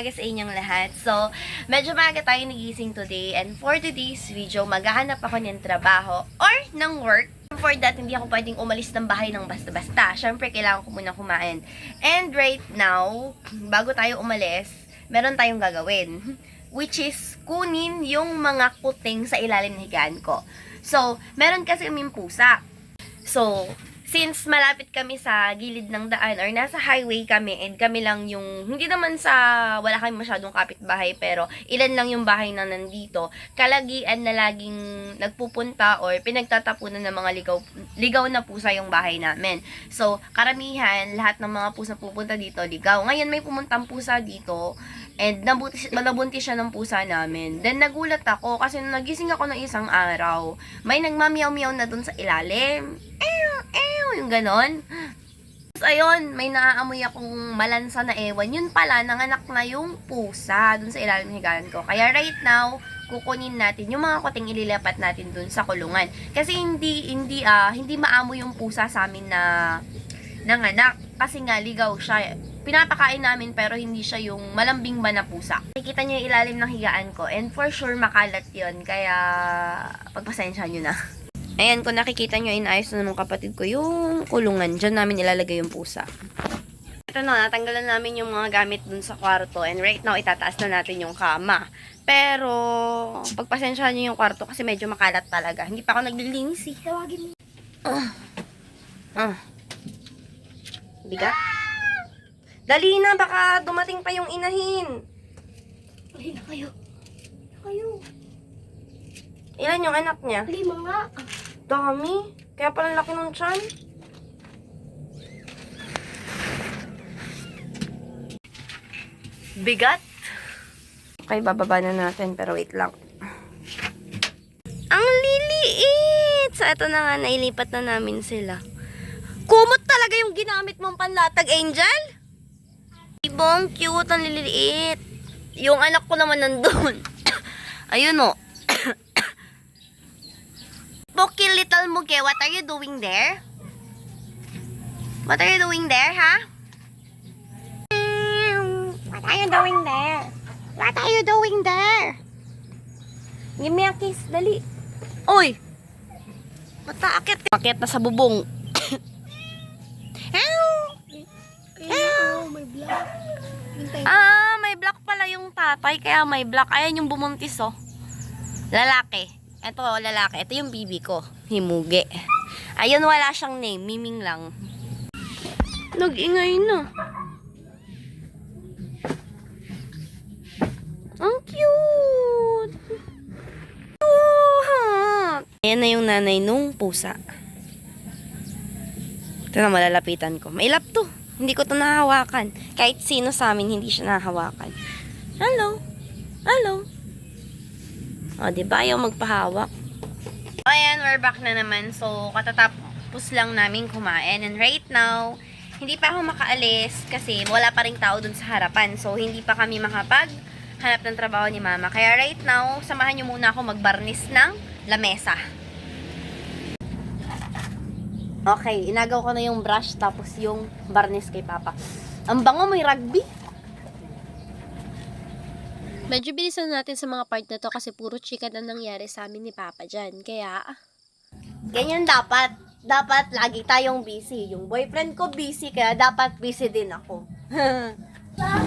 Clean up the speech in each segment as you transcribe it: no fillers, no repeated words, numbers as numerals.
umaga sa inyong lahat. So, medyo maaga tayo nagising today and for today's video, maghahanap ako ng trabaho or ng work. For that, hindi ako pwedeng umalis ng bahay ng basta-basta. Syempre, kailangan ko muna kumain. And right now, bago tayo umalis, meron tayong gagawin. Which is, kunin yung mga kuting sa ilalim ng higaan ko. So, meron kasi kaming pusa. So, since malapit kami sa gilid ng daan or nasa highway kami and kami lang yung, hindi naman sa, wala kami masyadong kapitbahay pero ilan lang yung bahay na nandito, kalagian na laging nagpupunta or pinagtatapunan ng mga ligaw na pusa yung bahay namin. So, karamihan, lahat ng mga pusa pupunta dito, ligaw. Ngayon may pumuntang pusa dito and nabuntis siya ng pusa namin. Then nagulat ako kasi nung nagising ako ng isang araw, may nagmamiyaw-miyaw na dun sa ilalim. Yung ganon. Tapos ayun, may naaamoy akong malansa na ewan. Yun pala, nanganak na yung pusa dun sa ilalim ng higaan ko. Kaya right now, kukunin natin yung mga kuting ililipat natin dun sa kulungan. Kasi hindi maamoy yung pusa sa amin na nanganak. Kasi nga, ligaw siya. Pinapakain namin pero hindi siya yung malambing ba na pusa. Nakikita nyo yung ilalim ng higaan ko and for sure makalat yun. Kaya pagpasensya nyo na. Ayan, kung nakikita nyo, inayos na ng kapatid ko yung kulungan. Diyan namin ilalagay yung pusa. Ito na, natanggalan namin yung mga gamit dun sa kwarto. And right now, itataas na natin yung kama. Pero, pagpasensyahan nyo yung kwarto kasi medyo makalat talaga. Hindi pa ako naglilinis eh. Tawagin mo. Bigat. Dali na, baka dumating pa yung inahin. Dali na kayo. Ilan yung anak niya? 5 nga. Dami. Kaya pala laki ng tiyan. Bigat. Okay, bababa na natin. Pero wait lang. Ang liliit! So, ito na nga. Nailipat na namin sila. Kumot talaga yung ginamit mong panlatag, Angel? Ibong cute. Ang liliit. Yung anak ko naman nandun. Ayun o. Poky little Muge, what are you doing there? What are you doing there, ha? What are you doing there? What are you doing there? Give me a kiss, dali. Oy! Mataakit. Akit na sa bubong. May black. May black pala yung tatay, kaya may black. Ayan yung bumuntis, oh. Lalaki. Ito, lalaki. Ito yung bibi ko. Himuge. Ayun, wala siyang name. Miming lang. Nag-ingay na. Ang cute! Cute! Ayan na yung nanay nung pusa. Ito na, malalapitan ko. Mailap to. Hindi ko to nahawakan. Kahit sino sa amin, hindi siya nahawakan. Hello? Hello? O, diba? Ayaw magpahawak. Ayan, we're back na naman. So, katatapos lang namin kumain. And right now, hindi pa ako makaalis kasi wala pa ring tao dun sa harapan. So, hindi pa kami makapaghanap ng trabaho ni mama. Kaya right now, samahan nyo muna ako magbarnis ng lamesa. Okay, inagaw ko na yung brush tapos yung barnis kay papa. Ang bango, may rugby. Medyo bilisan natin sa mga part na to kasi puro chika na nangyari sa amin ni Papa dyan. Kaya, Ganyan dapat. Dapat lagi tayong busy. Yung boyfriend ko busy, kaya dapat busy din ako.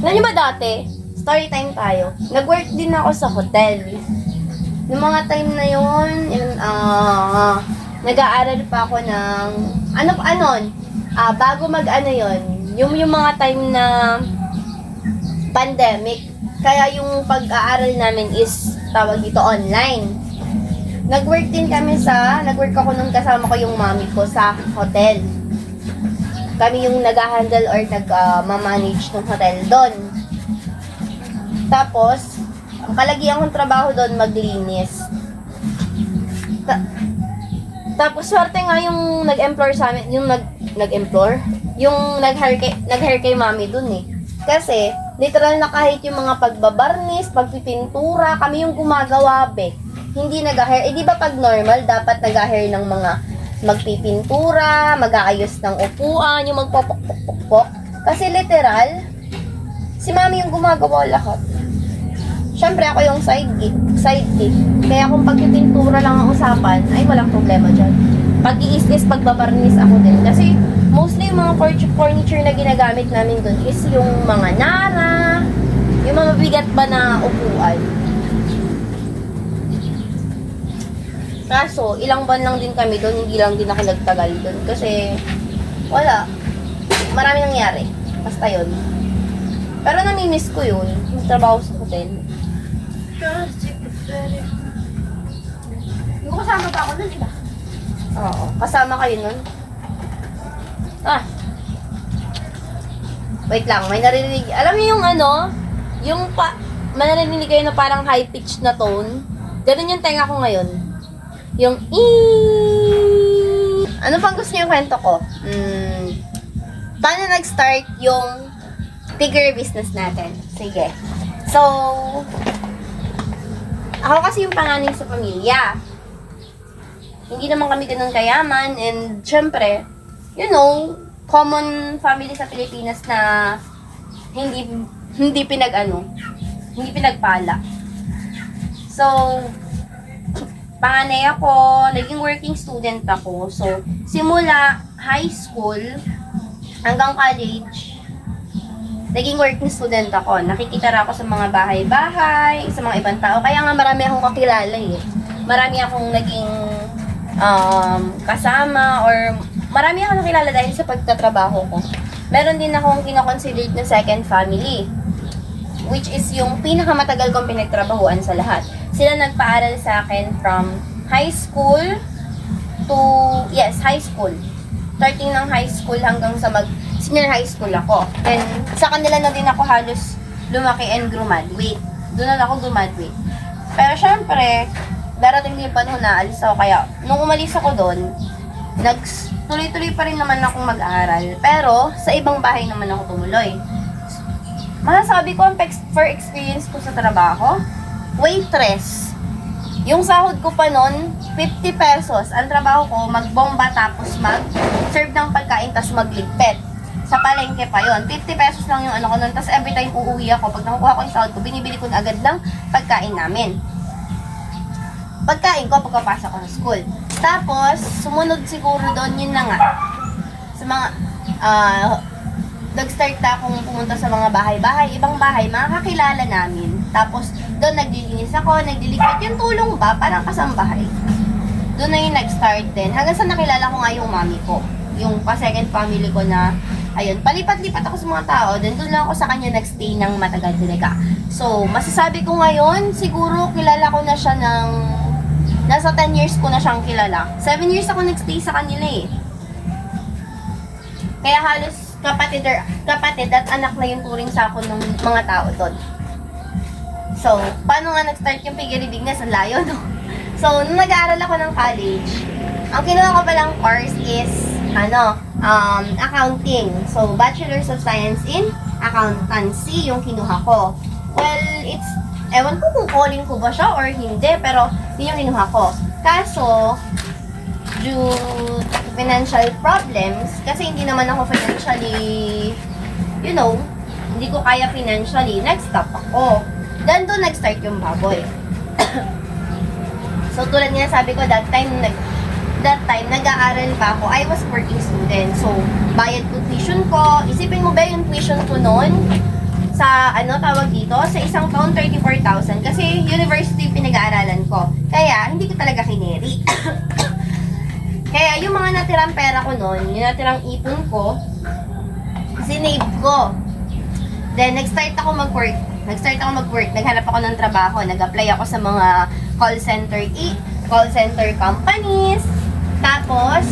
Alam niyo ba dati? Story time tayo. Nag-work din ako sa hotel. Yung mga time na yun, nag-aaral pa ako ng, bago yung mga time na pandemic. Kaya yung pag-aaral namin is tawag dito online. Nag-work ako nung kasama ko yung mami ko sa hotel. Kami yung nag-handle or nag-manage ng hotel doon. Tapos, ang kalagihan kong trabaho doon, maglinis. Tapos, swerte nga yung nag-employ sa amin, yung nag-hire kay mami doon eh. Kasi, literal na kahit yung mga pagbabarnis, pagpipintura, kami yung gumagawa, be. Hindi nag-hire. Eh, di ba pag normal, dapat nag-hire ng mga magpipintura, mag-aayos ng upuan, yung magpopok-pok-pok. Kasi literal, Si mami yung gumagawa lahat. Siyempre, ako yung sidekick. Kaya kung pagpipintura lang ang usapan, ay walang problema dyan. Pag-iis-is, pagbabarnis ako din. Kasi, mostly yung mga furniture na ginagamit namin dun is yung mga nara, yung mga mabigat ba na upuan. Kaso, ilang buwan lang din kami dun, hindi lang din ako nagtagal dun. Kasi, wala. Marami nangyari. Basta yun. Pero namimiss ko yun, yung trabaho sa hotel. Yung kasama pa ako nun, diba? Oo, kasama kayo nun. Wait lang, may narinig. Alam mo yung ano, may narinig kayo na parang high pitch na tone. Ganun yung tenga ko ngayon. Yung Ano pang gusto niyo yung kwento ko? Paano nag-start yung bigger business natin? Sige. So, ako kasi yung panganay sa pamilya. Hindi naman kami ganun kayaman and syempre, you know, common family sa Pilipinas na hindi pinagpala. So, panganay ako, naging working student ako. So, simula high school hanggang college, naging working student ako. Nakikitara ako sa mga bahay-bahay, sa mga ibang tao. Kaya nga marami akong kakilala eh. Marami akong naging kasama or marami akong nakilala dahil sa pagtatrabaho ko. Meron din akong kinoconsidered na second family, which is yung pinakamatagal kong pinagtrabahuan sa lahat. Sila nagpaaral sa akin from high school to, high school. Starting ng high school hanggang sa senior high school ako. And sa kanila na din ako halos lumaki and graduate. Doon na ako graduate. Pero syempre, darating din yung panahon na alis ako. Kaya, nung umalis ako doon, tuloy-tuloy pa rin naman akong mag-aaral. Pero, sa ibang bahay naman ako tumuloy. Masasabi ko, ang for experience ko sa trabaho, waitress. Yung sahod ko pa nun, 50 pesos. Ang trabaho ko, magbomba tapos mag-serve ng pagkain tapos magligpit. Sa palengke pa yon, 50 pesos lang yung ano ko nun. Tapos every time uuwi ako, pag nakukuha ko yung sahod ko, binibili ko na agad ng pagkain namin. Pagkain ko pagkapasok ko sa school. Tapos, sumunod siguro doon, yun na nga. Sa mga, nag-start na akong pumunta sa mga bahay-bahay, ibang bahay, mga kakilala namin. Tapos, doon naglilinis ako, nagliligpit. Yung tulong ba, parang kasambahay. Doon na yung nag-start din. Hanggang sa nakilala ko nga yung mami ko. Yung pa-second family ko na, ayun, palipat-lipat ako sa mga tao. Then, doon lang ako sa kanya nag-stay ng matagal talaga. So, masasabi ko ngayon, siguro kilala ko na siya ng, nasa 10 years ko na siyang kilala. 7 years ako nag-stay sa kanila eh. Kaya halos kapatid at anak na yung turing sa ako ng mga tao doon. So, paano nga nag-start yung piggery business? Ang layo, no? So, nung nag-aaral ako ng college, ang kinuha ko palang course is, accounting. So, Bachelor's of Science in Accountancy yung kinuha ko. Well, ewan ko kung calling ko ba siya or hindi, pero yun yung kinuha ko. Kaso, due to financial problems, kasi hindi naman ako financially, hindi ko kaya financially, nag-stop ako. Then doon nag-start yung baboy. So tulad nga sabi ko, that time nag-aaral pa ako, I was working student. So bayad ko tuition ko, isipin mo ba yung tuition ko noon? Sa tawag dito, sa isang taon 34,000 kasi university pinag-aaralan ko. Kaya hindi ko talaga kineri. Kaya yung mga natirang pera ko noon, yung natirang ipon ko, sinave ko. Then nag-start ako mag-work. Naghanap ako ng trabaho. Nag-apply ako sa mga call center companies. Tapos,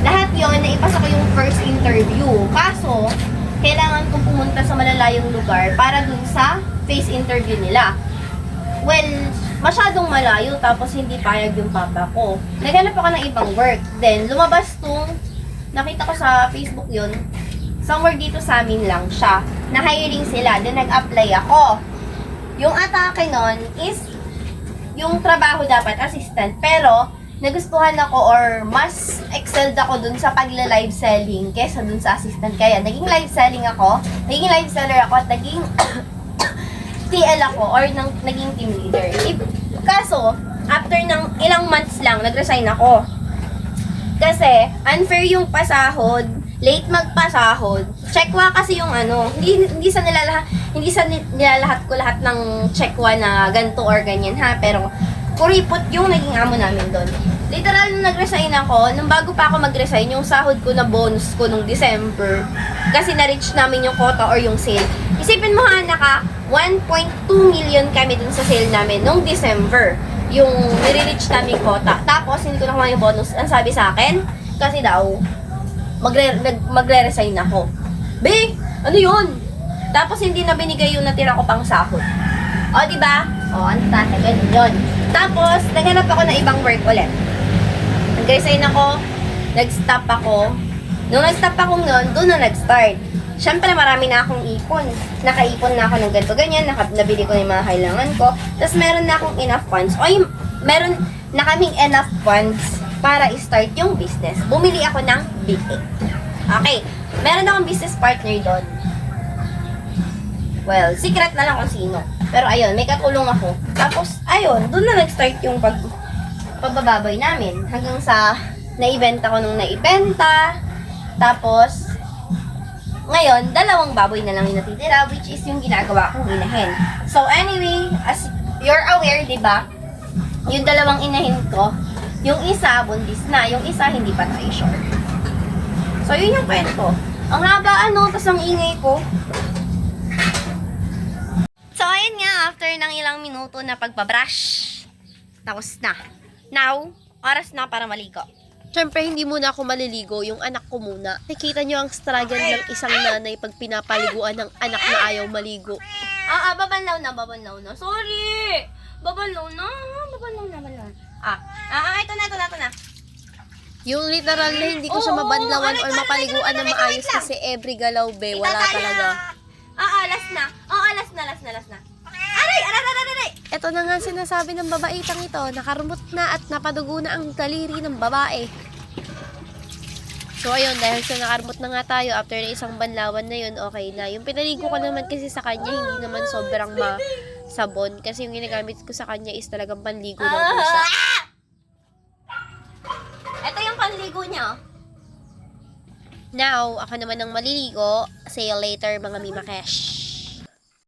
lahat yon naipasa ko yung first interview. Kaso, kailangan kong pumunta sa malalayong lugar para dun sa face interview nila. Well, masyadong malayo tapos hindi payag yung papa ko. Naghanap ako ng ibang work. Then, lumabas nakita ko sa Facebook yun, somewhere dito sa amin lang siya. Na-hiring sila. Then, nag-apply ako. Yung atake nun is, yung trabaho dapat assistant. Pero, nagustuhan ako or mas excelled ako dun sa pagla-live selling kesa dun sa assistant. Kaya naging live selling ako, naging live seller ako at naging TL ako or naging team leader. Kaso, after ng ilang months lang, nag-resign ako. Kasi, unfair yung pasahod, late magpasahod. Checkwa kasi yung ano, hindi sa nilalahat ko lahat ng checkwa na ganto or ganyan ha, pero kuripot yung naging amo namin doon. Literal, nung nag-resign ako, nung bago pa ako mag-resign, yung sahod ko na bonus ko nung December, kasi na-reach namin yung quota or yung sale. Isipin mo ha, naka 1.2 million kami dun sa sale namin nung December, yung nire-reach namin quota. Tapos, hindi ko nakuha yung bonus. Ang sabi sa akin, kasi daw, magre-resign ako. Be, ano yun? Tapos, hindi na binigay yung natira ko pang sahod. O, diba? O, ang tatagal yun. Tapos, naghanap ako ng ibang work ulit. Nag-resign ako, nag-stop ako. Nung nag-stop ako noon, doon na nag-start. Siyempre, marami na akong ipon. Nakaipon na ako ng ganito, ganyan. Nabili ko na yung mga kailangan ko. Tapos, meron na akong enough funds. O, meron na kaming enough funds para i-start yung business. Bumili ako ng BA. Okay. Meron akong business partner doon. Well, secret na lang kung sino. Pero ayun, may katulong ako. Tapos, ayun, doon na nag-start yung pagbababoy namin. Hanggang sa naibenta ko nung naibenta. Tapos, ngayon, 2 baboy na lang yung natitira, which is yung ginagawa kong inahin. So anyway, as you're aware, di ba? Yung 2 inahin ko, yung isa, bundis na. Yung isa, hindi pa tayo sure. So, yun yung kwento. Ang haba, tas ang ingay ko. So, ayun nga, after ng ilang minuto na pagpabrush, tapos na. Now, oras na para maligo. Siyempre, hindi muna ako maliligo, yung anak ko muna. Nakikita nyo ang struggle ng isang nanay pag pinapaliguan ng anak na ayaw maligo. Babanlaw na. Sorry! Babanlaw na. Ito na. Yung literal na hindi ko siya mabanlawan or mapaliguan na maayos kasi every galaw be, wala talaga. Last na. Aray! Ito na nga sinasabi ng babaitang ito, nakarumot na at napadugo na ang daliri ng babae. So ayun, dahil sa nakarumot na nga tayo, after na isang banlawan na yun, okay na. Yung pinaligo ko naman kasi sa kanya, hindi naman sobrang sabon. Kasi yung ginagamit ko sa kanya is talagang panligo ng pusa. Ito yung panligo niya. Now, ako naman ang maliligo. See you later mga Mima Cash.